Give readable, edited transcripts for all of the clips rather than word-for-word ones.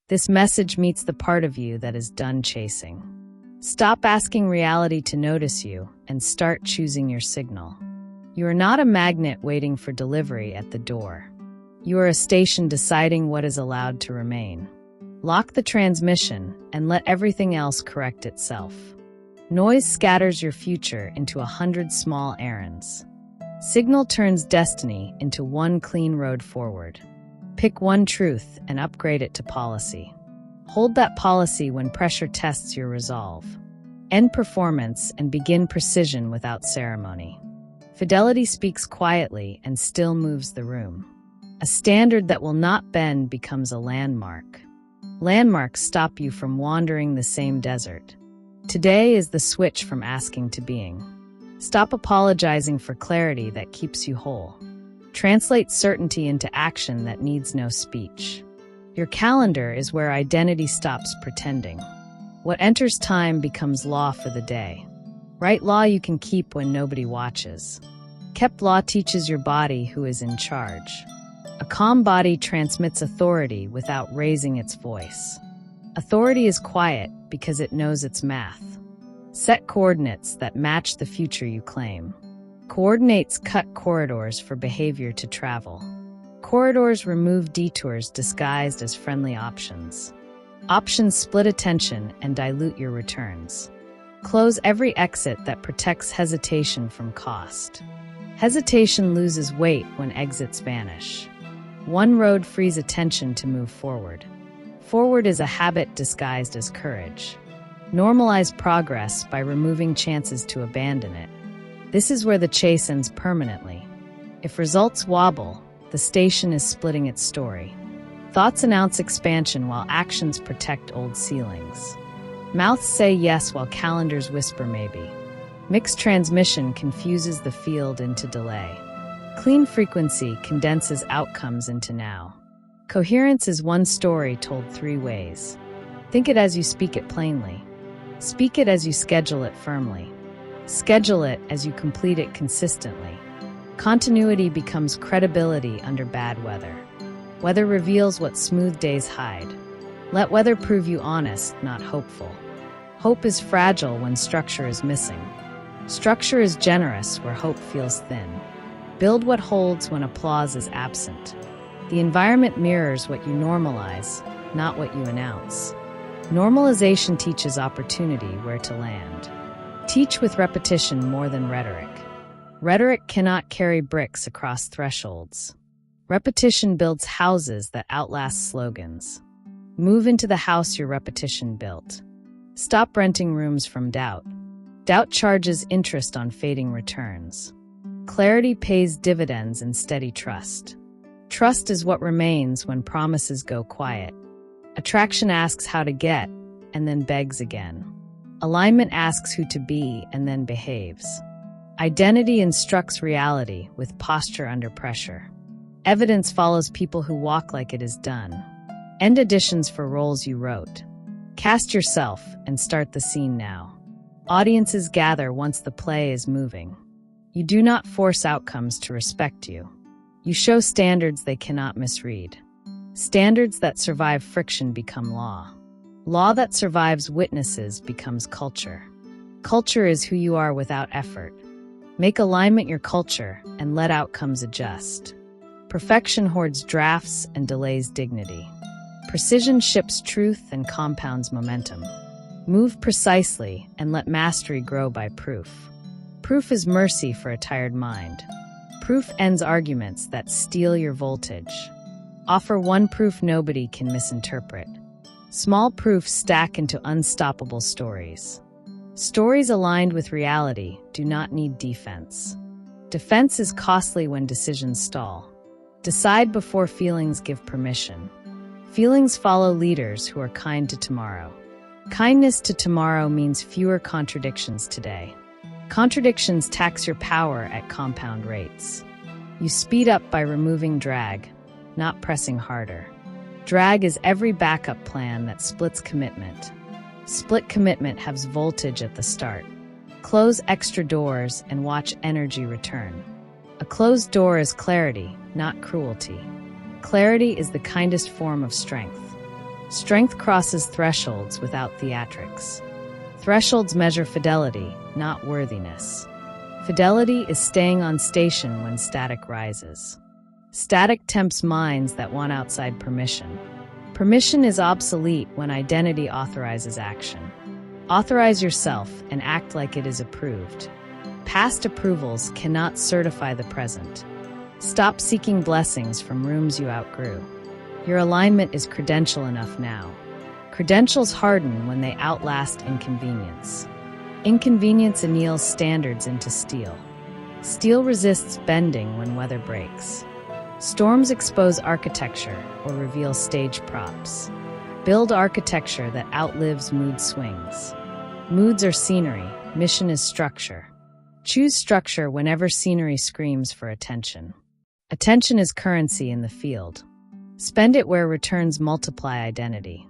This message meets the part of you that is done chasing. Stop asking reality to notice you and start choosing your signal. You are not a magnet waiting for delivery at the door. You are a station deciding what is allowed to remain. Lock the transmission and let everything else correct itself. Noise scatters your future into 100 small errands. Signal turns destiny into one clean road forward. Pick one truth and upgrade it to policy. Hold that policy when pressure tests your resolve. End performance and begin precision without ceremony. Fidelity speaks quietly and still moves the room. A standard that will not bend becomes a landmark. Landmarks stop you from wandering the same desert. Today is the switch from asking to being. Stop apologizing for clarity that keeps you whole. Translate certainty into action that needs no speech. Your calendar is where identity stops pretending. What enters time becomes law for the day. Write law you can keep when nobody watches. Kept law teaches your body who is in charge. A calm body transmits authority without raising its voice. Authority is quiet because it knows its math. Set coordinates that match the future you claim. Coordinates cut corridors for behavior to travel. Corridors remove detours disguised as friendly options. Options split attention and dilute your returns. Close every exit that protects hesitation from cost. Hesitation loses weight when exits vanish. One road frees attention to move forward. Forward is a habit disguised as courage. Normalize progress by removing chances to abandon it. This is where the chase ends permanently. If results wobble, the station is splitting its story. Thoughts announce expansion while actions protect old ceilings. Mouths say yes while calendars whisper maybe. Mixed transmission confuses the field into delay. Clean frequency condenses outcomes into now. Coherence is one story told three ways. Think it as you speak it plainly. Speak it as you schedule it firmly. Schedule it as you complete it consistently. Continuity becomes credibility under bad weather. Weather reveals what smooth days hide. Let weather prove you honest, not hopeful. Hope is fragile when structure is missing. Structure is generous where hope feels thin. Build what holds when applause is absent. The environment mirrors what you normalize, not what you announce. Normalization teaches opportunity where to land. Teach with repetition more than rhetoric. Rhetoric cannot carry bricks across thresholds. Repetition builds houses that outlast slogans. Move into the house your repetition built. Stop renting rooms from doubt. Doubt charges interest on fading returns. Clarity pays dividends in steady trust. Trust is what remains when promises go quiet. Attraction asks how to get, and then begs again. Alignment asks who to be, and then behaves. Identity instructs reality with posture under pressure. Evidence follows people who walk like it is done. End additions for roles you wrote. Cast yourself and start the scene now. Audiences gather once the play is moving. You do not force outcomes to respect you. You show standards they cannot misread. Standards that survive friction become law. Law that survives witnesses becomes culture. Culture is who you are without effort. Make alignment your culture and let outcomes adjust. Perfection hoards drafts and delays dignity. Precision ships truth and compounds momentum. Move precisely and let mastery grow by proof. Proof is mercy for a tired mind. Proof ends arguments that steal your voltage. Offer one proof nobody can misinterpret. Small proofs stack into unstoppable stories. Stories aligned with reality do not need defense. Defense is costly when decisions stall. Decide before feelings give permission. Feelings follow leaders who are kind to tomorrow. Kindness to tomorrow means fewer contradictions today. Contradictions tax your power at compound rates. You speed up by removing drag, not pressing harder. Drag is every backup plan that splits commitment. Split commitment has voltage at the start. Close extra doors and watch energy return. A closed door is clarity, not cruelty. Clarity is the kindest form of strength. Strength crosses thresholds without theatrics. Thresholds measure fidelity, not worthiness. Fidelity is staying on station when static rises. Static tempts minds that want outside permission. Permission is obsolete when identity authorizes action. Authorize yourself and act like it is approved. Past approvals cannot certify the present. Stop seeking blessings from rooms you outgrew. Your alignment is credential enough now. Credentials harden when they outlast inconvenience. Inconvenience anneals standards into steel. Steel resists bending when weather breaks. Storms expose architecture or reveal stage props. Build architecture that outlives mood swings. Moods are scenery, mission is structure. Choose structure whenever scenery screams for attention. Attention is currency in the field. Spend it where returns multiply identity.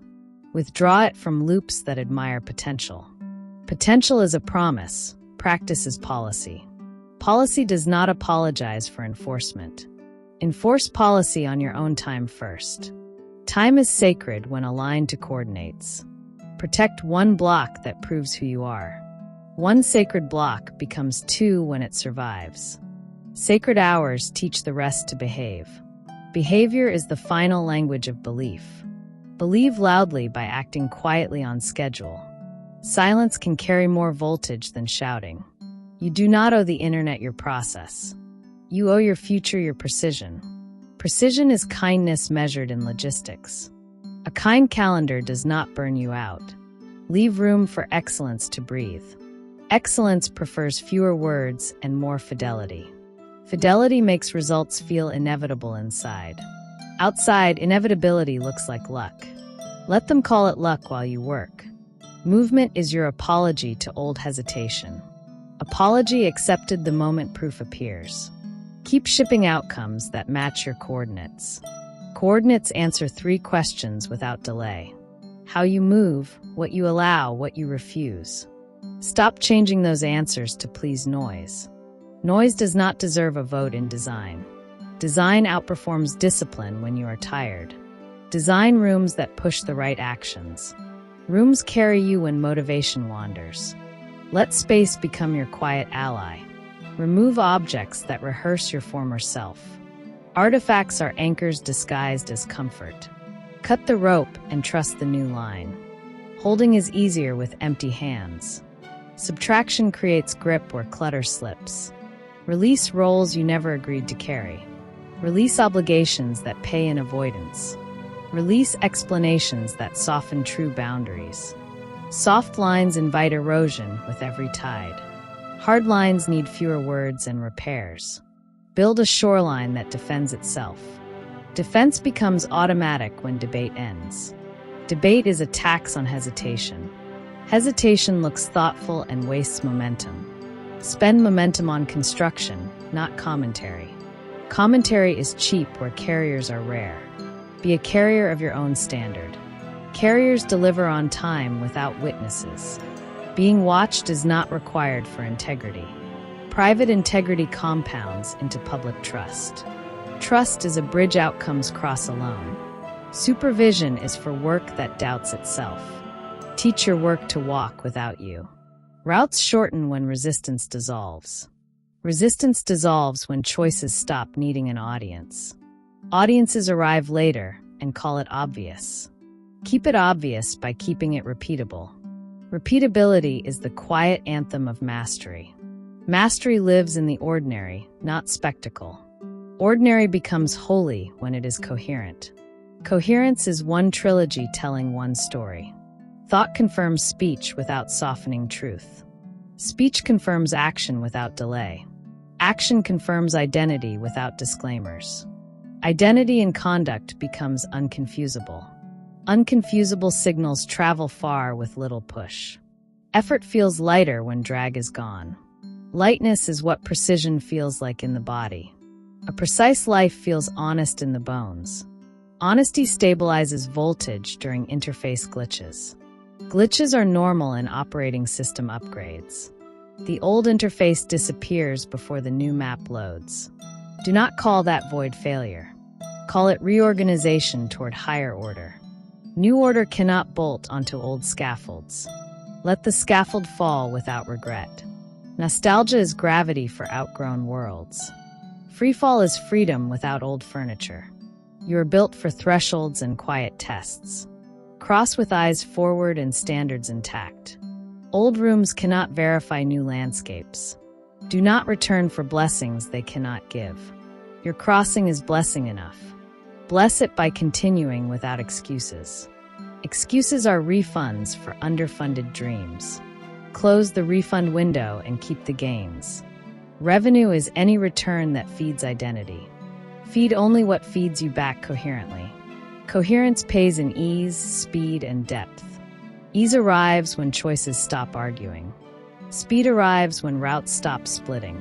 Withdraw it from loops that admire potential. Potential is a promise, practice is policy. Policy does not apologize for enforcement. Enforce policy on your own time first. Time is sacred when aligned to coordinates. Protect one block that proves who you are. One sacred block becomes two when it survives. Sacred hours teach the rest to behave. Behavior is the final language of belief. Believe loudly by acting quietly on schedule. Silence can carry more voltage than shouting. You do not owe the internet your process. You owe your future your precision. Precision is kindness measured in logistics. A kind calendar does not burn you out. Leave room for excellence to breathe. Excellence prefers fewer words and more fidelity. Fidelity makes results feel inevitable inside. Outside, inevitability looks like luck. Let them call it luck while you work. Movement is your apology to old hesitation. Apology accepted the moment proof appears. Keep shipping outcomes that match your coordinates. Coordinates answer 3 questions without delay. How you move, what you allow, what you refuse. Stop changing those answers to please noise. Noise does not deserve a vote in design. Design outperforms discipline when you are tired. Design rooms that push the right actions. Rooms carry you when motivation wanders. Let space become your quiet ally. Remove objects that rehearse your former self. Artifacts are anchors disguised as comfort. Cut the rope and trust the new line. Holding is easier with empty hands. Subtraction creates grip where clutter slips. Release roles you never agreed to carry. Release obligations that pay in avoidance. Release explanations that soften true boundaries. Soft lines invite erosion with every tide. Hard lines need fewer words and repairs. Build a shoreline that defends itself. Defense becomes automatic when debate ends. Debate is a tax on hesitation. Hesitation looks thoughtful and wastes momentum. Spend momentum on construction, not commentary. Commentary is cheap where carriers are rare. Be a carrier of your own standard. Carriers deliver on time without witnesses. Being watched is not required for integrity. Private integrity compounds into public trust. Trust is a bridge outcomes cross alone. Supervision is for work that doubts itself. Teach your work to walk without you. Routes shorten when resistance dissolves. Resistance dissolves when choices stop needing an audience. Audiences arrive later and call it obvious. Keep it obvious by keeping it repeatable. Repeatability is the quiet anthem of mastery. Mastery lives in the ordinary, not spectacle. Ordinary becomes holy when it is coherent. Coherence is one trilogy telling one story. Thought confirms speech without softening truth. Speech confirms action without delay. Action confirms identity without disclaimers. Identity in conduct becomes unconfusable. Unconfusable signals travel far with little push. Effort feels lighter when drag is gone. Lightness is what precision feels like in the body. A precise life feels honest in the bones. Honesty stabilizes voltage during interface glitches. Glitches are normal in operating system upgrades. The old interface disappears before the new map loads. Do not call that void failure. Call it reorganization toward higher order. New order cannot bolt onto old scaffolds. Let the scaffold fall without regret. Nostalgia is gravity for outgrown worlds. Freefall is freedom without old furniture. You are built for thresholds and quiet tests. Cross with eyes forward and standards intact. Old rooms cannot verify new landscapes. Do not return for blessings they cannot give. Your crossing is blessing enough. Bless it by continuing without excuses. Excuses are refunds for underfunded dreams. Close the refund window and keep the gains. Revenue is any return that feeds identity. Feed only what feeds you back coherently. Coherence pays in ease, speed, and depth. Ease arrives when choices stop arguing. Speed arrives when routes stop splitting.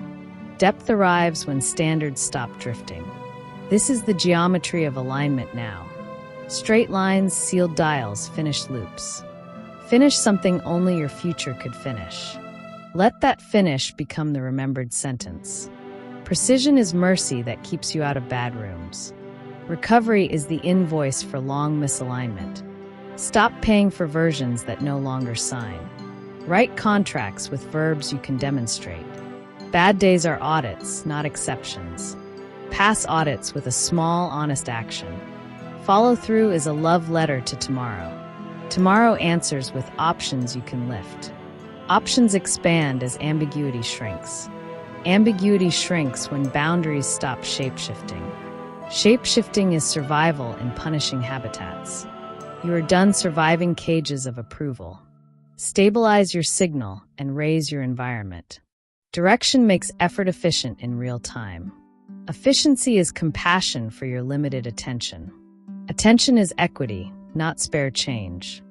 Depth arrives when standards stop drifting. This is the geometry of alignment now. Straight lines, sealed dials, finished loops. Finish something only your future could finish. Let that finish become the remembered sentence. Precision is mercy that keeps you out of bad rooms. Recovery is the invoice for long misalignment. Stop paying for versions that no longer sign. Write contracts with verbs you can demonstrate. Bad days are audits, not exceptions. Pass audits with a small, honest action. Follow through is a love letter to tomorrow. Tomorrow answers with options you can lift. Options expand as ambiguity shrinks. Ambiguity shrinks when boundaries stop shape-shifting. Shape-shifting is survival in punishing habitats. You are done surviving cages of approval. Stabilize your signal and raise your environment. Direction makes effort efficient in real time. Efficiency is compassion for your limited attention. Attention is equity, not spare change.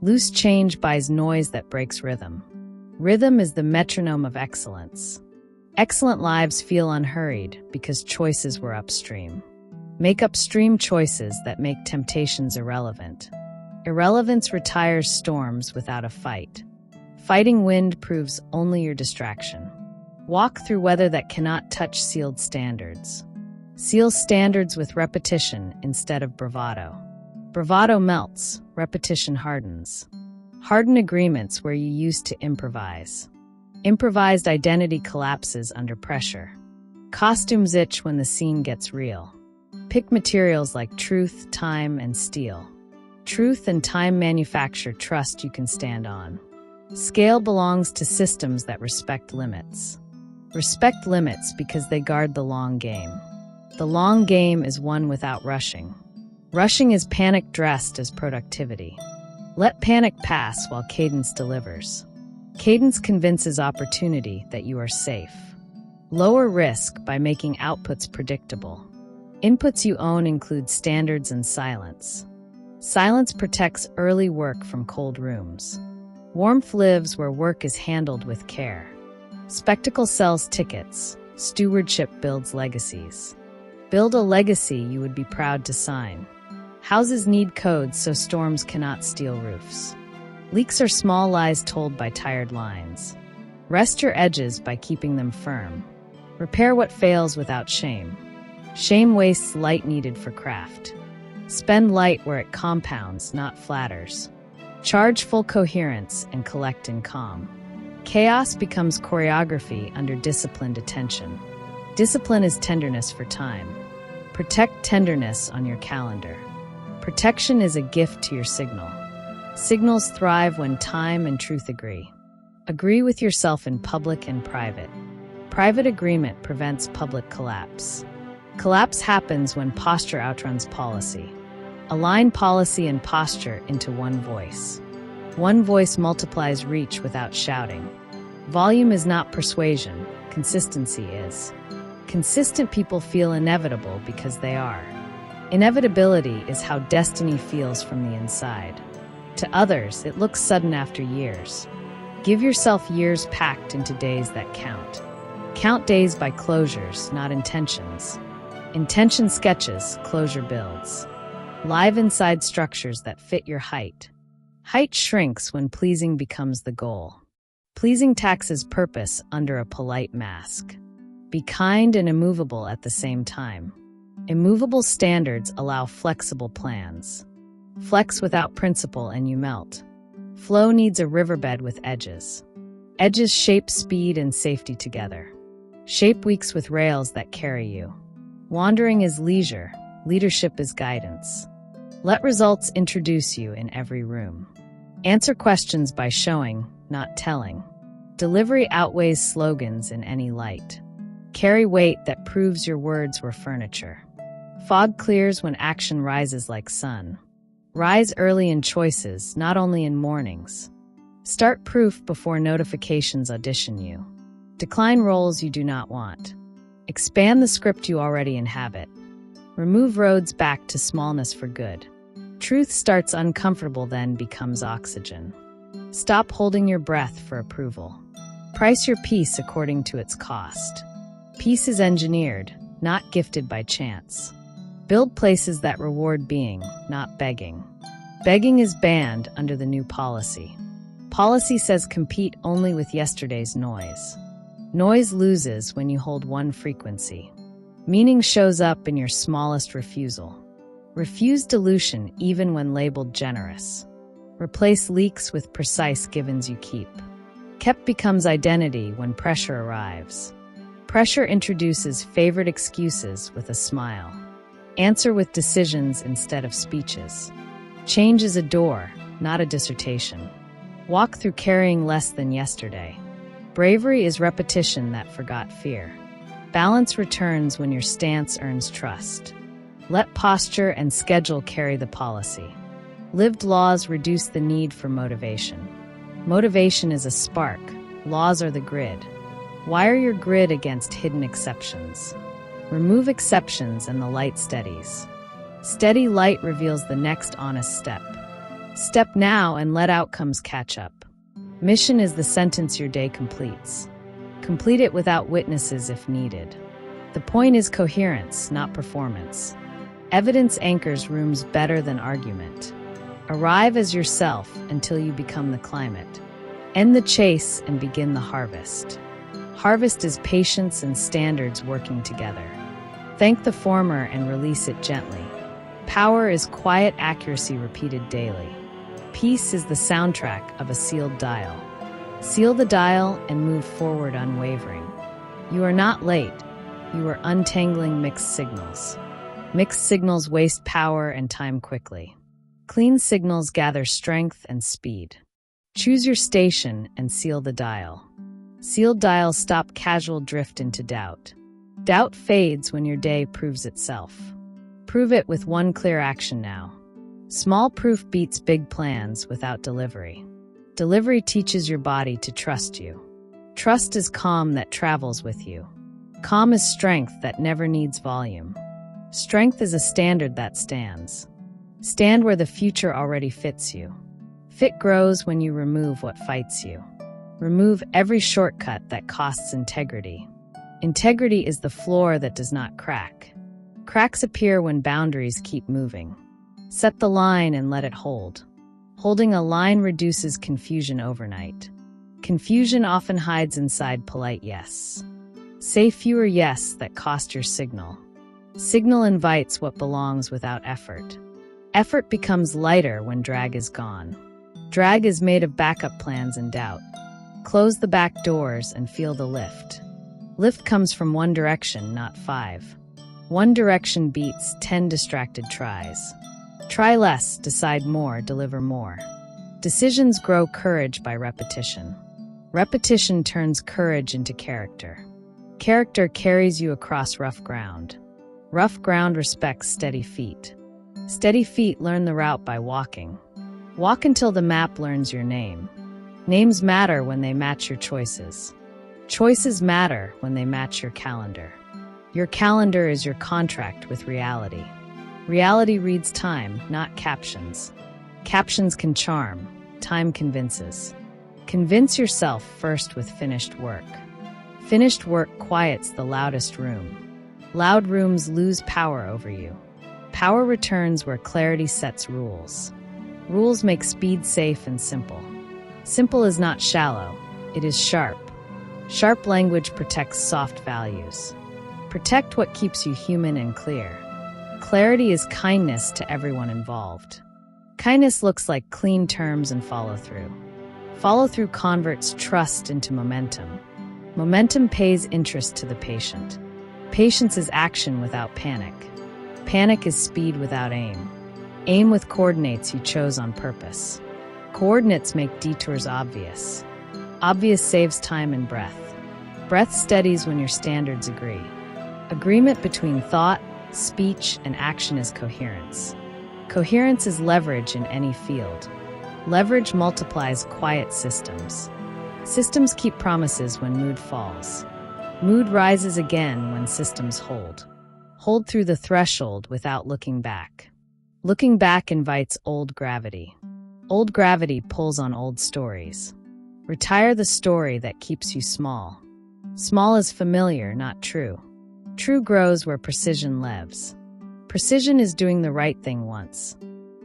Loose change buys noise that breaks rhythm. Rhythm is the metronome of excellence. Excellent lives feel unhurried because choices were upstream. Make upstream choices that make temptations irrelevant. Irrelevance retires storms without a fight. Fighting wind proves only your distraction. Walk through weather that cannot touch sealed standards. Seal standards with repetition instead of bravado. Bravado melts, repetition hardens. Harden agreements where you used to improvise. Improvised identity collapses under pressure. Costumes itch when the scene gets real. Pick materials like truth, time, and steel. Truth and time manufacture trust you can stand on. Scale belongs to systems that respect limits. Respect limits because they guard the long game. The long game is one without rushing. Rushing is panic dressed as productivity. Let panic pass while cadence delivers. Cadence convinces opportunity that you are safe. Lower risk by making outputs predictable. Inputs you own include standards and silence. Silence protects early work from cold rooms. Warmth lives where work is handled with care. Spectacle sells tickets. Stewardship builds legacies. Build a legacy you would be proud to sign. Houses need codes so storms cannot steal roofs. Leaks are small lies told by tired lines. Rest your edges by keeping them firm. Repair what fails without shame. Shame wastes light needed for craft. Spend light where it compounds, not flatters. Charge full coherence and collect in calm. Chaos becomes choreography under disciplined attention. Discipline is tenderness for time. Protect tenderness on your calendar. Protection is a gift to your signal. Signals thrive when time and truth agree. Agree with yourself in public and private. Private agreement prevents public collapse. Collapse happens when posture outruns policy. Align policy and posture into one voice. One voice multiplies reach without shouting. Volume is not persuasion, consistency is. Consistent people feel inevitable because they are. Inevitability is how destiny feels from the inside. To others, it looks sudden after years. Give yourself years packed into days that count. Count days by closures, not intentions. Intention sketches, closure builds. Live inside structures that fit your height. Height shrinks when pleasing becomes the goal. Pleasing taxes purpose under a polite mask. Be kind and immovable at the same time. Immovable standards allow flexible plans. Flex without principle and you melt. Flow needs a riverbed with edges. Edges shape speed and safety together. Shape weeks with rails that carry you. Wandering is leisure, leadership is guidance. Let results introduce you in every room. Answer questions by showing, not telling. Delivery outweighs slogans in any light. Carry weight that proves your words were furniture. Fog clears when action rises like sun. Rise early in choices, not only in mornings. Start proof before notifications audition you. Decline roles you do not want. Expand the script you already inhabit. Remove roads back to smallness for good. Truth starts uncomfortable, then becomes oxygen. Stop holding your breath for approval. Price your peace according to its cost. Peace is engineered, not gifted by chance. Build places that reward being, not begging. Begging is banned under the new policy. Policy says compete only with yesterday's noise. Noise loses when you hold one frequency. Meaning shows up in your smallest refusal. Refuse dilution even when labeled generous. Replace leaks with precise givens you keep. Kept becomes identity when pressure arrives. Pressure introduces favorite excuses with a smile. Answer with decisions instead of speeches. Change is a door, not a dissertation. Walk through carrying less than yesterday. Bravery is repetition that forgot fear. Balance returns when your stance earns trust. Let posture and schedule carry the policy. Lived laws reduce the need for motivation. Motivation is a spark. Laws are the grid. Wire your grid against hidden exceptions. Remove exceptions and the light steadies. Steady light reveals the next honest step. Step now and let outcomes catch up. Mission is the sentence your day completes. Complete it without witnesses if needed. The point is coherence, not performance. Evidence anchors rooms better than argument. Arrive as yourself until you become the climate. End the chase and begin the harvest. Harvest is patience and standards working together. Thank the former and release it gently. Power is quiet accuracy repeated daily. Peace is the soundtrack of a sealed dial. Seal the dial and move forward unwavering. You are not late. You are untangling mixed signals. Mixed signals waste power and time quickly. Clean signals gather strength and speed. Choose your station and seal the dial. Sealed dials stop casual drift into doubt. Doubt fades when your day proves itself. Prove it with one clear action now. Small proof beats big plans without delivery. Delivery teaches your body to trust you. Trust is calm that travels with you. Calm is strength that never needs volume. Strength is a standard that stands. Stand where the future already fits you. Fit grows when you remove what fights you. Remove every shortcut that costs integrity. Integrity is the floor that does not crack. Cracks appear when boundaries keep moving. Set the line and let it hold. Holding a line reduces confusion overnight. Confusion often hides inside polite yes. Say fewer yes that cost your signal. Signal invites what belongs without effort. Effort becomes lighter when drag is gone. Drag is made of backup plans and doubt. Close the back doors and feel the lift. Lift comes from one direction, not 5. One direction beats 10 distracted tries. Try less, decide more, deliver more. Decisions grow courage by repetition. Repetition turns courage into character. Character carries you across rough ground. Rough ground respects steady feet. Steady feet learn the route by walking. Walk until the map learns your name. Names matter when they match your choices. Choices matter when they match your calendar. Your calendar is your contract with reality. Reality reads time, not captions. Captions can charm. Time convinces. Convince yourself first with finished work. Finished work quiets the loudest room. Loud rooms lose power over you. Power returns where clarity sets rules. Rules make speed safe and simple. Simple is not shallow, it is sharp. Sharp language protects soft values. Protect what keeps you human and clear. Clarity is kindness to everyone involved. Kindness looks like clean terms and follow-through. Follow-through converts trust into momentum. Momentum pays interest to the patient. Patience is action without panic. Panic is speed without aim. Aim with coordinates you chose on purpose. Coordinates make detours obvious. Obvious saves time and breath. Breath steadies when your standards agree. Agreement between thought, speech, and action is coherence. Coherence is leverage in any field. Leverage multiplies quiet systems. Systems keep promises when mood falls. Mood rises again when systems hold. Hold through the threshold without looking back. Looking back invites old gravity. Old gravity pulls on old stories. Retire the story that keeps you small. Small is familiar, not true. True grows where precision lives. Precision is doing the right thing once,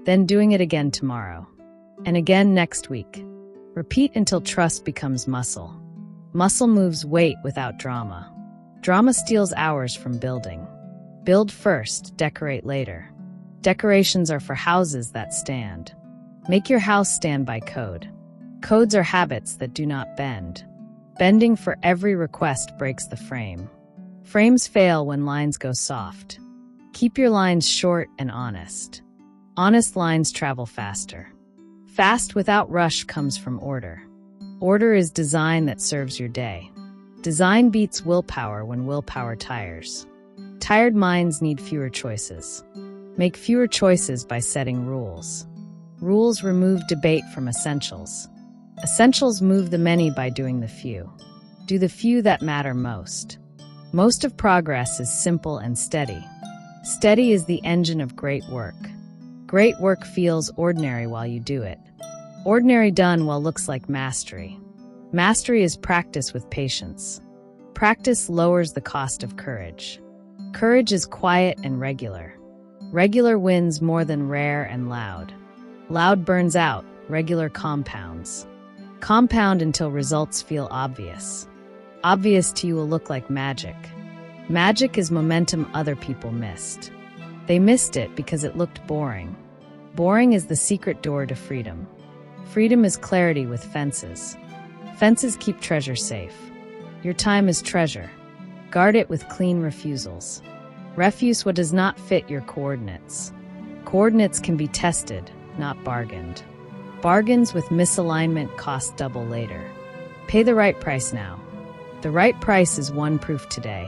then doing it again tomorrow, and again next week. Repeat until trust becomes muscle. Muscle moves weight without drama. Drama steals hours from building. Build first, decorate later. Decorations are for houses that stand. Make your house stand by code. Codes are habits that do not bend. Bending for every request breaks the frame. Frames fail when lines go soft. Keep your lines short and honest. Honest lines travel faster. Fast without rush comes from order. Order is design that serves your day. Design beats willpower when willpower tires. Tired minds need fewer choices. Make fewer choices by setting rules. Rules remove debate from essentials. Essentials move the many by doing the few. Do the few that matter most. Most of progress is simple and steady. Steady is the engine of great work. Great work feels ordinary while you do it. Ordinary done well looks like mastery. Mastery is practice with patience. Practice lowers the cost of courage. Courage is quiet and regular. Regular wins more than rare and loud. Loud burns out, regular compounds. Compound until results feel obvious. Obvious to you will look like magic. Magic is momentum other people missed. They missed it because it looked boring. Boring is the secret door to freedom. Freedom is clarity with fences. Fences keep treasure safe. Your time is treasure. Guard it with clean refusals. Refuse what does not fit your coordinates. Coordinates can be tested, not bargained. Bargains with misalignment cost double later. Pay the right price now. The right price is one proof today.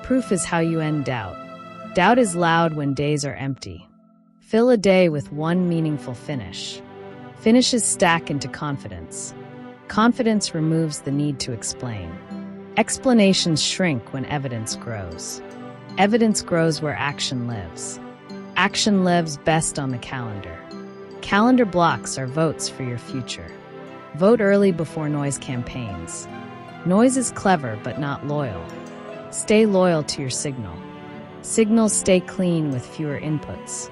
Proof is how you end doubt. Doubt is loud when days are empty. Fill a day with one meaningful finish. Finishes stack into confidence. Confidence removes the need to explain. Explanations shrink when evidence grows. Evidence grows where action lives. Action lives best on the calendar. Calendar blocks are votes for your future. Vote early before noise campaigns. Noise is clever but not loyal. Stay loyal to your signal. Signals stay clean with fewer inputs.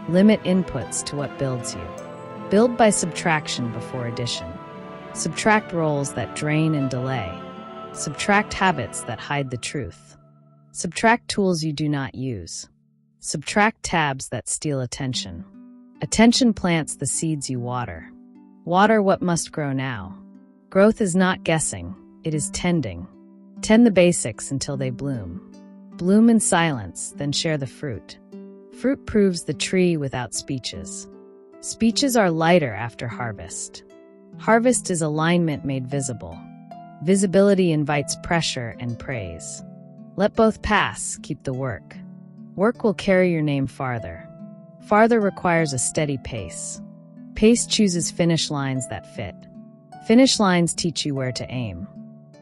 Limit inputs to what builds you. Build by subtraction before addition. Subtract roles that drain and delay. Subtract habits that hide the truth. Subtract tools you do not use. Subtract tabs that steal attention. Attention plants the seeds you water. Water what must grow now. Growth is not guessing, it is tending. Tend the basics until they bloom. Bloom in silence, then share the fruit. Fruit proves the tree without speeches. Speeches are lighter after harvest. Harvest is alignment made visible. Visibility invites pressure and praise. Let both pass, keep the work. Work will carry your name farther. Farther requires a steady pace. Pace chooses finish lines that fit. Finish lines teach you where to aim.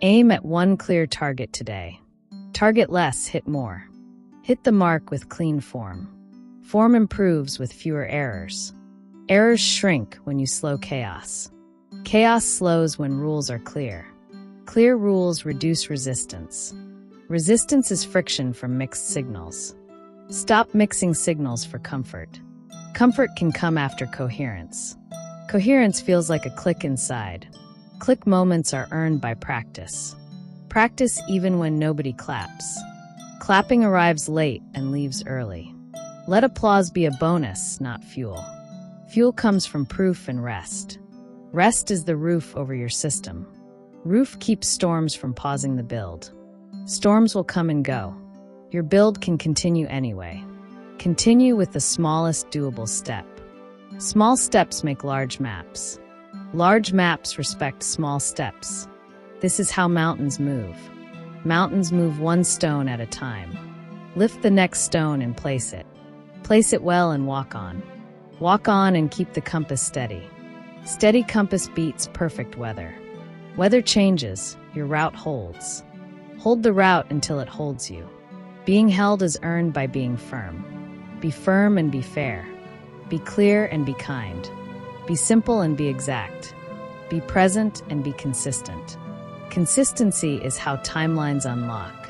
Aim at one clear target today. Target less, hit more. Hit the mark with clean form. Form improves with fewer errors. Errors shrink when you slow chaos. Chaos slows when rules are clear. Clear rules reduce resistance. Resistance is friction from mixed signals. Stop mixing signals for comfort. Comfort can come after coherence. Coherence feels like a click inside. Click moments are earned by practice. Practice even when nobody claps. Clapping arrives late and leaves early. Let applause be a bonus, not fuel. Fuel comes from proof and rest. Rest is the roof over your system. Roof keeps storms from pausing the build. Storms will come and go. Your build can continue anyway. Continue with the smallest doable step. Small steps make large maps. Large maps respect small steps. This is how mountains move. Mountains move one stone at a time. Lift the next stone and place it. Place it well and walk on. Walk on and keep the compass steady. Steady compass beats perfect weather. Weather changes, your route holds. Hold the route until it holds you. Being held is earned by being firm. Be firm and be fair. Be clear and be kind. Be simple and be exact. Be present and be consistent. Consistency is how timelines unlock.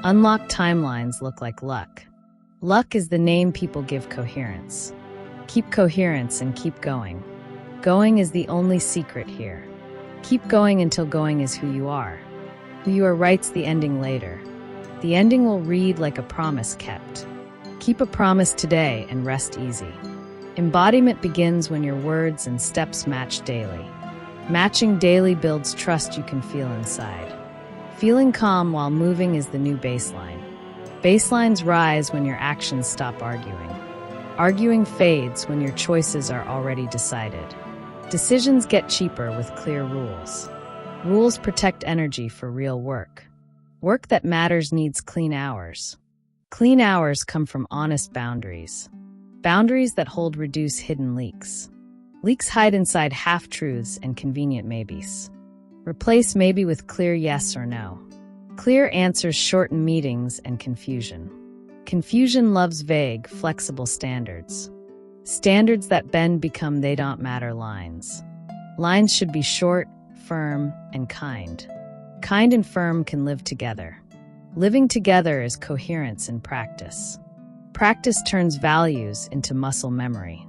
Unlocked timelines look like luck. Luck is the name people give coherence. Keep coherence and keep going. Going is the only secret here. Keep going until going is who you are. Who you are writes the ending later. The ending will read like a promise kept. Keep a promise today and rest easy. Embodiment begins when your words and steps match daily. Matching daily builds trust you can feel inside. Feeling calm while moving is the new baseline. Baselines rise when your actions stop arguing. Arguing fades when your choices are already decided. Decisions get cheaper with clear rules. Rules protect energy for real work. Work that matters needs clean hours. Clean hours come from honest boundaries. Boundaries that hold reduce hidden leaks. Leaks hide inside half-truths and convenient maybes. Replace maybe with clear yes or no. Clear answers shorten meetings and confusion. Confusion loves vague, flexible standards. Standards that bend become they don't matter lines. Lines should be short, firm, and kind. Kind and firm can live together. Living together is coherence in practice. Practice turns values into muscle memory.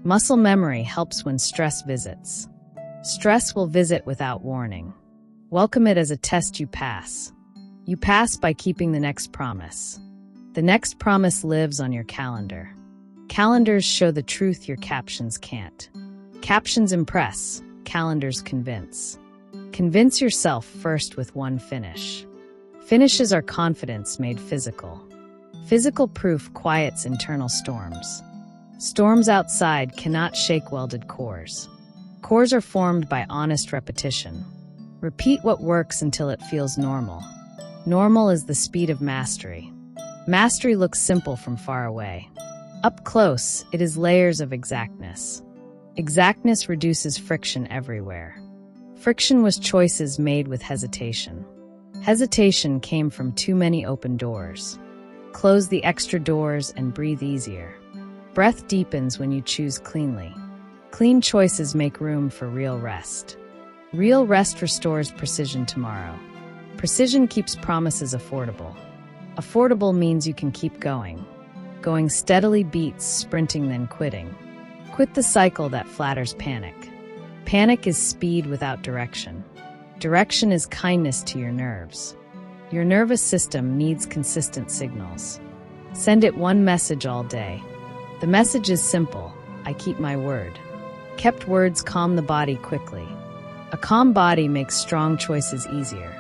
Muscle memory helps when stress visits. Stress will visit without warning. Welcome it as a test you pass. You pass by keeping the next promise. The next promise lives on your calendar. Calendars show the truth your captions can't. Captions impress, calendars convince. Convince yourself first with one finish. Finishes are confidence made physical. Physical proof quiets internal storms. Storms outside cannot shake welded cores. Cores are formed by honest repetition. Repeat what works until it feels normal. Normal is the speed of mastery. Mastery looks simple from far away. Up close, it is layers of exactness. Exactness reduces friction everywhere. Friction was choices made with hesitation. Hesitation came from too many open doors. Close the extra doors and breathe easier. Breath deepens when you choose cleanly. Clean choices make room for real rest. Real rest restores precision tomorrow. Precision keeps promises affordable. Affordable means you can keep going. Going steadily beats sprinting then quitting. Quit the cycle that flatters panic. Panic is speed without direction. Direction is kindness to your nerves. Your nervous system needs consistent signals. Send it one message all day. The message is simple: I keep my word. Kept words calm the body quickly. A calm body makes strong choices easier.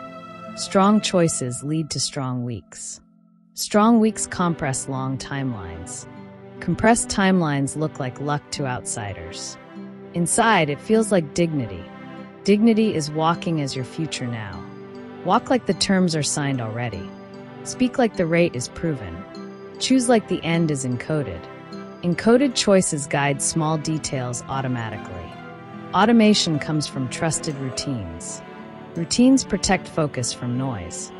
Strong choices lead to strong weeks. Strong weeks compress long timelines. Compressed timelines look like luck to outsiders. Inside, it feels like dignity. Dignity is walking as your future now. Walk like the terms are signed already. Speak like the rate is proven. Choose like the end is encoded. Encoded choices guide small details automatically. Automation comes from trusted routines. Routines protect focus from noise.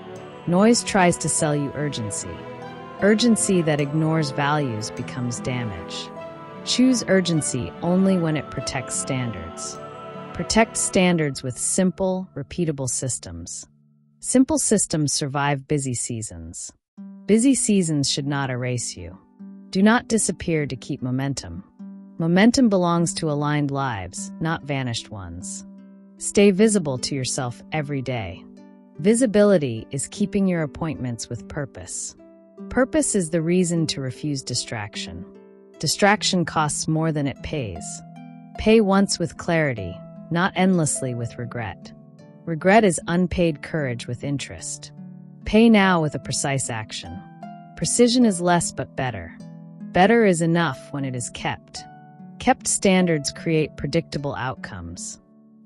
Noise tries to sell you urgency. Urgency that ignores values becomes damage. Choose urgency only when it protects standards. Protect standards with simple, repeatable systems. Simple systems survive busy seasons. Busy seasons should not erase you. Do not disappear to keep momentum. Momentum belongs to aligned lives, not vanished ones. Stay visible to yourself every day. Visibility is keeping your appointments with purpose. Purpose is the reason to refuse distraction. Distraction costs more than it pays. Pay once with clarity, not endlessly with regret. Regret is unpaid courage with interest. Pay now with a precise action. Precision is less but better. Better is enough when it is kept. Kept standards create predictable outcomes.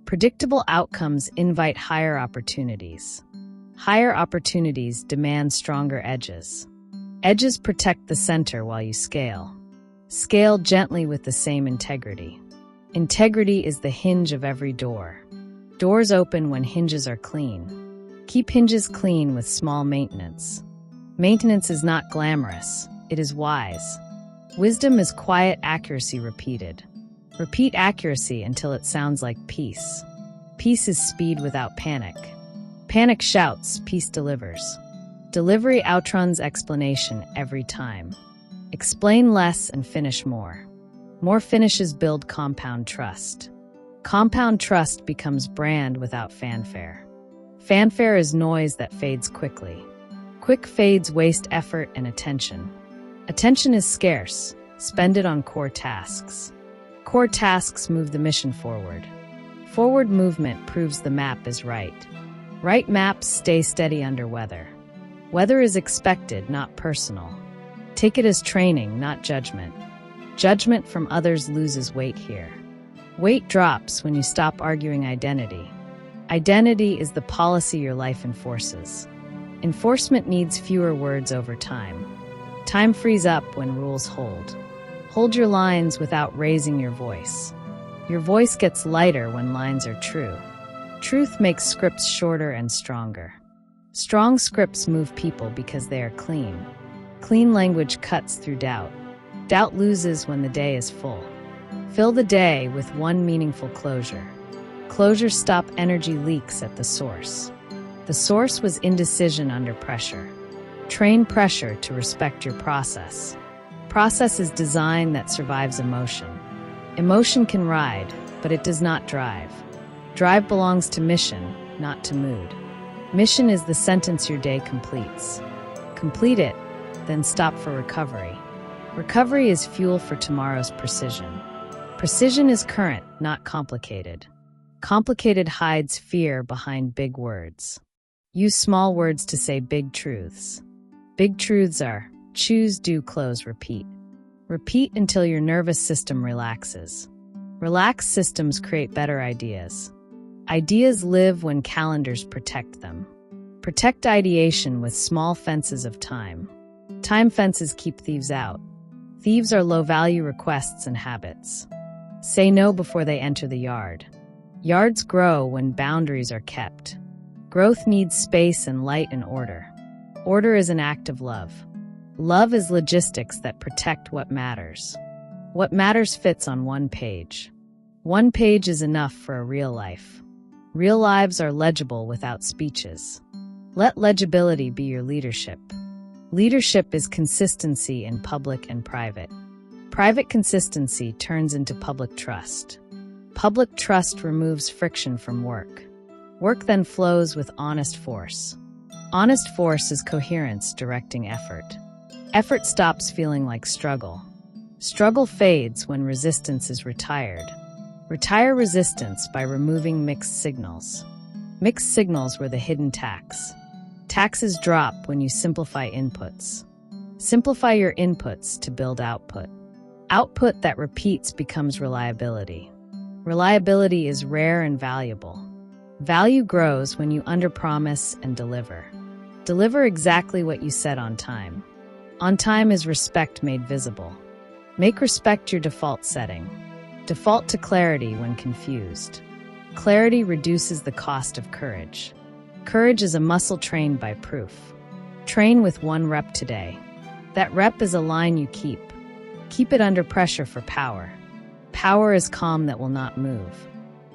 Predictable outcomes invite higher opportunities. Higher opportunities demand stronger edges. Edges protect the center while you scale. Scale gently with the same integrity. Integrity is the hinge of every door. Doors open when hinges are clean. Keep hinges clean with small maintenance. Maintenance is not glamorous, it is wise. Wisdom is quiet accuracy repeated. Repeat accuracy until it sounds like peace. Peace is speed without panic. Panic shouts, peace delivers. Delivery outruns explanation every time. Explain less and finish more. More finishes build compound trust. Compound trust becomes brand without fanfare. Fanfare is noise that fades quickly. Quick fades waste effort and attention. Attention is scarce. Spend it on core tasks. Core tasks move the mission forward. Forward movement proves the map is right. Right maps stay steady under weather. Weather is expected, not personal. Take it as training, not judgment. Judgment from others loses weight here. Weight drops when you stop arguing identity. Identity is the policy your life enforces. Enforcement needs fewer words over time. Time frees up when rules hold. Hold your lines without raising your voice. Your voice gets lighter when lines are true. Truth makes scripts shorter and stronger. Strong scripts move people because they are clean. Clean language cuts through doubt. Doubt loses when the day is full. Fill the day with one meaningful closure. Closures stop energy leaks at the source. The source was indecision under pressure. Train pressure to respect your process. Process is design that survives emotion. Emotion can ride, but it does not drive. Drive belongs to mission, not to mood. Mission is the sentence your day completes. Complete it, then stop for recovery. Recovery is fuel for tomorrow's precision. Precision is current, not complicated. Complicated hides fear behind big words. Use small words to say big truths. Big truths are choose, do, close, repeat. Repeat until your nervous system relaxes. Relaxed systems create better ideas. Ideas live when calendars protect them. Protect ideation with small fences of time. Time fences keep thieves out. Thieves are low-value requests and habits. Say no before they enter the yard. Yards grow when boundaries are kept. Growth needs space and light and order. Order is an act of love. Love is logistics that protect what matters. What matters fits on one page. One page is enough for a real life. Real lives are legible without speeches. Let legibility be your leadership. Leadership is consistency in public and private. Private consistency turns into public trust. Public trust removes friction from work. Work then flows with honest force. Honest force is coherence directing effort. Effort stops feeling like struggle. Struggle fades when resistance is retired. Retire resistance by removing mixed signals. Mixed signals were the hidden tax. Taxes drop when you simplify inputs. Simplify your inputs to build output. Output that repeats becomes reliability. Reliability is rare and valuable. Value grows when you underpromise and deliver. Deliver exactly what you said on time. On time is respect made visible. Make respect your default setting. Default to clarity when confused. Clarity reduces the cost of courage. Courage is a muscle trained by proof. Train with 1 rep today. That rep is a line you keep. Keep it under pressure for power. Power is calm that will not move.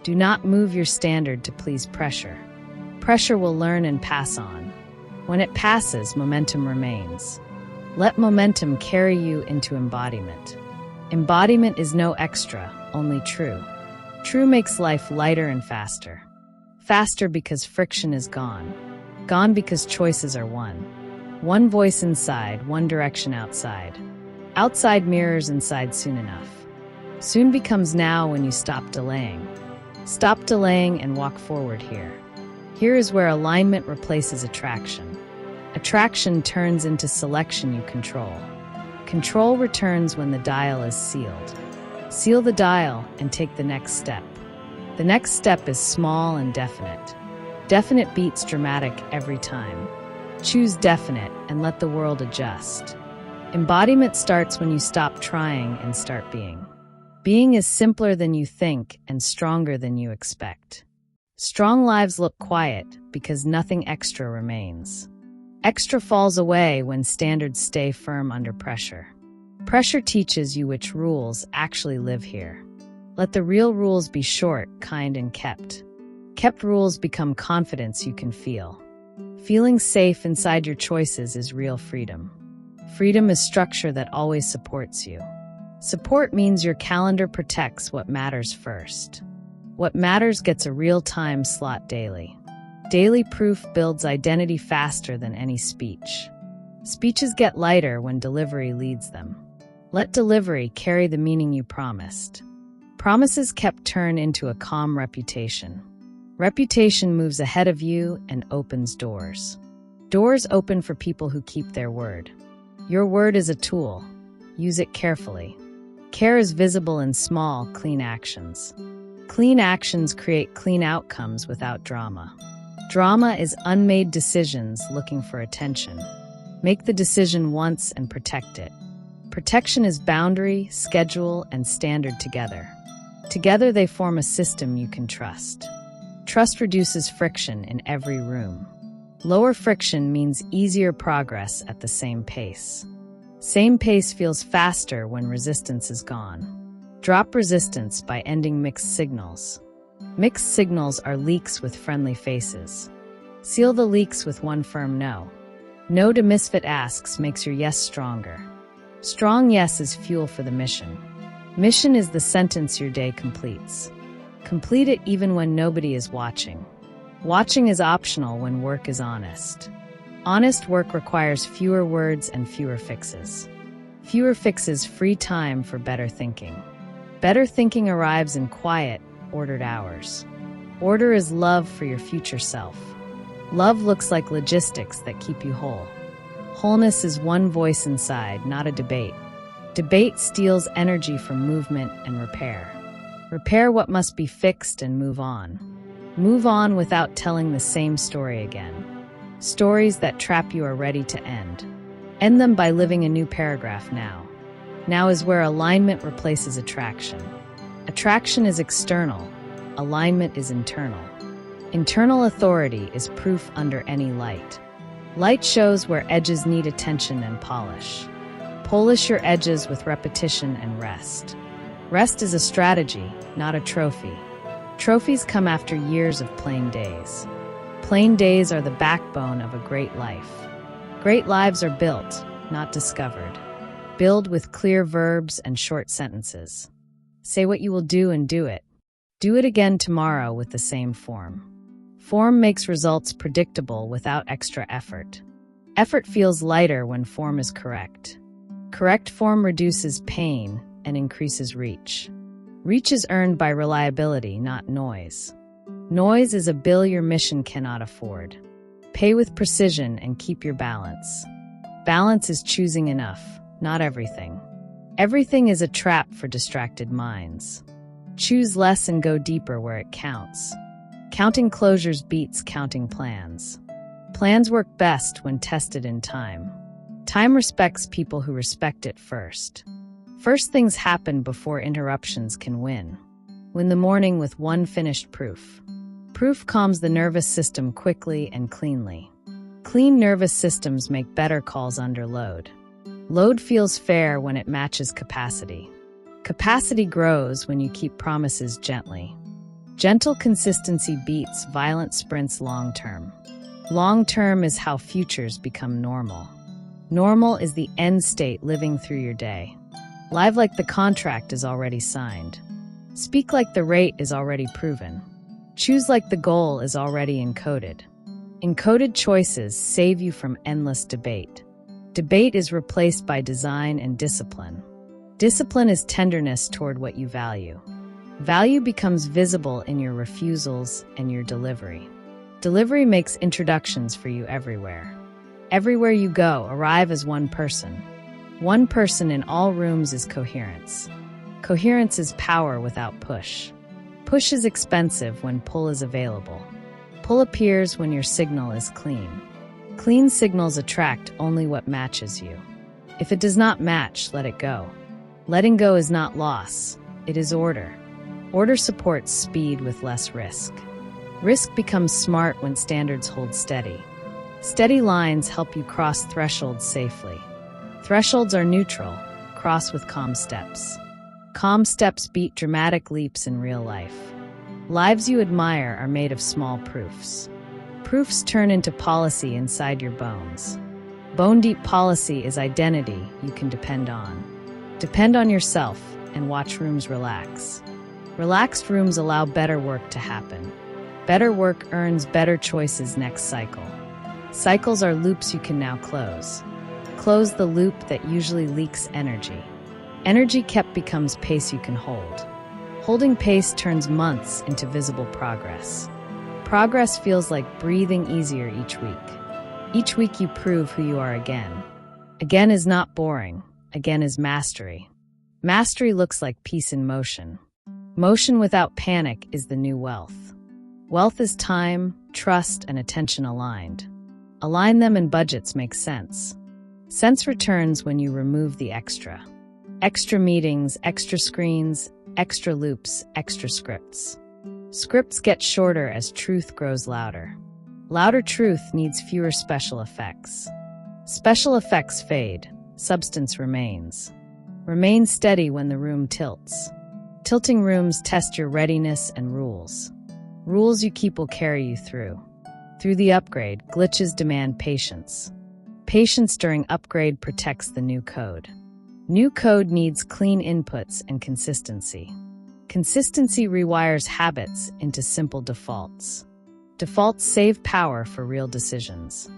Do not move your standard to please pressure. Pressure will learn and pass on. When it passes, momentum remains. Let momentum carry you into embodiment. Embodiment is no extra, only true. True makes life lighter and faster. Faster because friction is gone. Gone because choices are one. One voice inside, one direction outside. Outside mirrors inside soon enough. Soon becomes now when you stop delaying. Stop delaying and walk forward here. Here is where alignment replaces attraction. Attraction turns into selection you control. Control returns when the dial is sealed. Seal the dial and take the next step. The next step is small and definite. Definite beats dramatic every time. Choose definite and let the world adjust. Embodiment starts when you stop trying and start being. Being is simpler than you think and stronger than you expect. Strong lives look quiet because nothing extra remains. Extra falls away when standards stay firm under pressure. Pressure teaches you which rules actually live here. Let the real rules be short, kind, and kept. Kept rules become confidence you can feel. Feeling safe inside your choices is real freedom. Freedom is structure that always supports you. Support means your calendar protects what matters first. What matters gets a real-time slot daily. Daily proof builds identity faster than any speech. Speeches get lighter when delivery leads them. Let delivery carry the meaning you promised. Promises kept turn into a calm reputation. Reputation moves ahead of you and opens doors. Doors open for people who keep their word. Your word is a tool. Use it carefully. Care is visible in small, clean actions. Clean actions create clean outcomes without drama. Drama is unmade decisions looking for attention. Make the decision once and protect it. Protection is boundary, schedule, and standard together. Together they form a system you can trust. Trust reduces friction in every room. Lower friction means easier progress at the same pace. Same pace feels faster when resistance is gone. Drop resistance by ending mixed signals. Mixed signals are leaks with friendly faces. Seal the leaks with one firm no. No to misfit asks makes your yes stronger. Strong yes is fuel for the mission. Mission is the sentence your day completes. Complete it even when nobody is watching. Watching is optional when work is honest. Honest work requires fewer words and fewer fixes. Fewer fixes free time for better thinking. Better thinking arrives in quiet, ordered hours. Order is love for your future self. Love looks like logistics that keep you whole. Wholeness is one voice inside, not a debate. Debate steals energy from movement and repair. Repair what must be fixed and move on. Move on without telling the same story again. Stories that trap you are ready to end. End them by living a new paragraph now. Now is where alignment replaces attraction. Attraction is external. Alignment is internal. Internal authority is proof under any light. Light shows where edges need attention and polish. Polish your edges with repetition and rest. Rest is a strategy, not a trophy. Trophies come after years of plain days. Plain days are the backbone of a great life. Great lives are built, not discovered. Build with clear verbs and short sentences. Say what you will do and do it. Do it again tomorrow with the same form. Form makes results predictable without extra effort. Effort feels lighter when form is correct. Correct form reduces pain and increases reach. Reach is earned by reliability, not noise. Noise is a bill your mission cannot afford. Pay with precision and keep your balance. Balance is choosing enough, not everything. Everything is a trap for distracted minds. Choose less and go deeper where it counts. Counting closures beats counting plans. Plans work best when tested in time. Time respects people who respect it first. First things happen before interruptions can win. Win the morning with one finished proof. Proof calms the nervous system quickly and cleanly. Clean nervous systems make better calls under load. Load feels fair when it matches capacity. Capacity grows when you keep promises gently. Gentle consistency beats violent sprints long-term. Long-term is how futures become normal. Normal is the end state living through your day. Live like the contract is already signed. Speak like the rate is already proven. Choose like the goal is already encoded. Encoded choices save you from endless debate. Debate is replaced by design and discipline. Discipline is tenderness toward what you value. Value becomes visible in your refusals and your delivery. Delivery makes introductions for you everywhere. Everywhere you go, arrive as one person. One person in all rooms is coherence. Coherence is power without push. Push is expensive when pull is available. Pull appears when your signal is clean. Clean signals attract only what matches you. If it does not match, let it go. Letting go is not loss, it is order. Order supports speed with less risk. Risk becomes smart when standards hold steady. Steady lines help you cross thresholds safely. Thresholds are neutral, cross with calm steps. Calm steps beat dramatic leaps in real life. Lives you admire are made of small proofs. Proofs turn into policy inside your bones. Bone-deep policy is identity you can depend on. Depend on yourself and watch rooms relax. Relaxed rooms allow better work to happen. Better work earns better choices next cycle. Cycles are loops you can now close. Close the loop that usually leaks energy. Energy kept becomes pace you can hold. Holding pace turns months into visible progress. Progress feels like breathing easier each week. Each week you prove who you are again. Again is not boring. Again is mastery. Mastery looks like peace in motion. Motion without panic is the new wealth. Wealth is time, trust, and attention aligned. Align them and budgets make sense. Sense returns when you remove the extra. Extra meetings, extra screens, extra loops, extra scripts. Scripts get shorter as truth grows louder. Louder truth needs fewer special effects. Special effects fade, substance remains. Remain steady when the room tilts. Tilting rooms test your readiness and rules. Rules you keep will carry you through. Through the upgrade, glitches demand patience. Patience during upgrade protects the new code. New code needs clean inputs and consistency. Consistency rewires habits into simple defaults. Defaults save power for real decisions.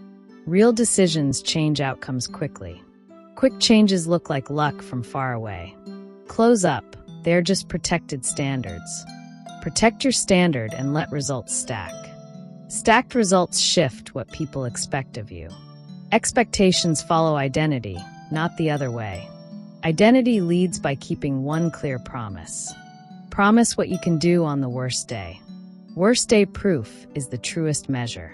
Real decisions change outcomes quickly. Quick changes look like luck from far away. Close up, they're just protected standards. Protect your standard and let results stack. Stacked results shift what people expect of you. Expectations follow identity, not the other way. Identity leads by keeping one clear promise. Promise what you can do on the worst day. Worst day proof is the truest measure.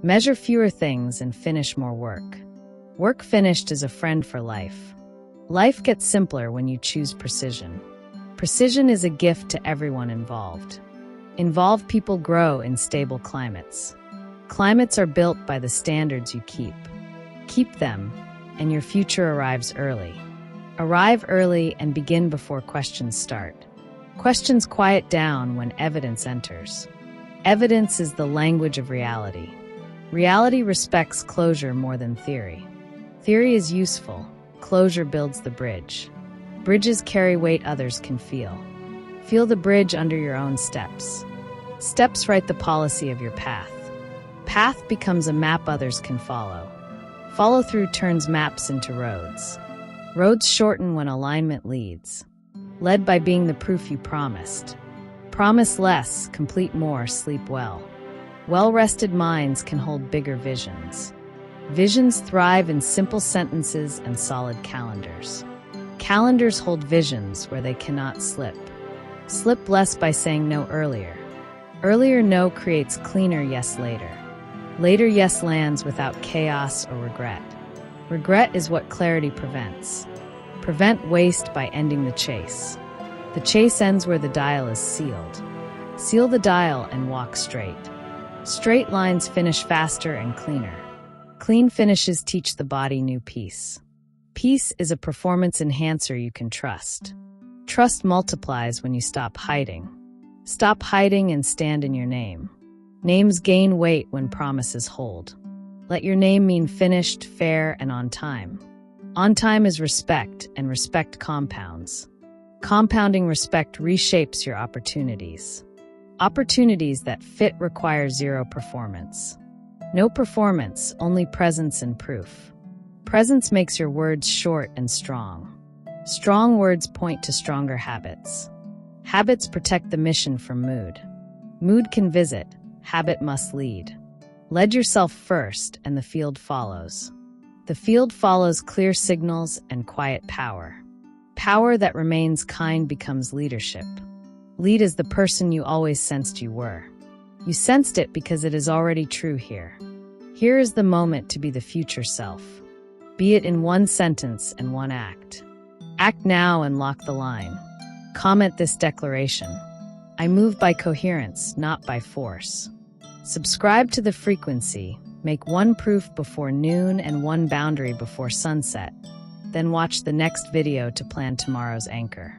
Measure fewer things and finish more work. Work finished is a friend for life. Life gets simpler when you choose precision. Precision is a gift to everyone involved. Involved people grow in stable climates. Climates are built by the standards you keep. Keep them, and your future arrives early. Arrive early and begin before questions start. Questions quiet down when evidence enters. Evidence is the language of reality. Reality respects closure more than theory. Theory is useful. Closure builds the bridge. Bridges carry weight others can feel. Feel the bridge under your own steps. Steps write the policy of your path. Path becomes a map others can follow. Follow-through turns maps into roads. Roads shorten when alignment leads. Led by being the proof you promised. Promise less, complete more, sleep well. Well-rested minds can hold bigger visions. Visions thrive in simple sentences and solid calendars. Calendars hold visions where they cannot slip. Slip less by saying no earlier. Earlier no creates cleaner yes later. Later yes lands without chaos or regret. Regret is what clarity prevents. Prevent waste by ending the chase. The chase ends where the dial is sealed. Seal the dial and walk straight. Straight lines finish faster and cleaner. Clean finishes teach the body new peace. Peace is a performance enhancer you can trust. Trust multiplies when you stop hiding. Stop hiding and stand in your name. Names gain weight when promises hold. Let your name mean finished, fair, and on time. On time is respect, and respect compounds. Compounding respect reshapes your opportunities. Opportunities that fit require zero performance. No performance, only presence and proof. Presence makes your words short and strong. Strong words point to stronger habits. Habits protect the mission from mood. Mood can visit, habit must lead. Lead yourself first, and the field follows. The field follows clear signals and quiet power. Power that remains kind becomes leadership. Lead is the person you always sensed you were. You sensed it because it is already true here. Here is the moment to be the future self. Be it in one sentence and one act. Act now and lock the line. Comment this declaration. I move by coherence, not by force. Subscribe to the frequency. Make one proof before noon and one boundary before sunset. Then watch the next video to plan tomorrow's anchor.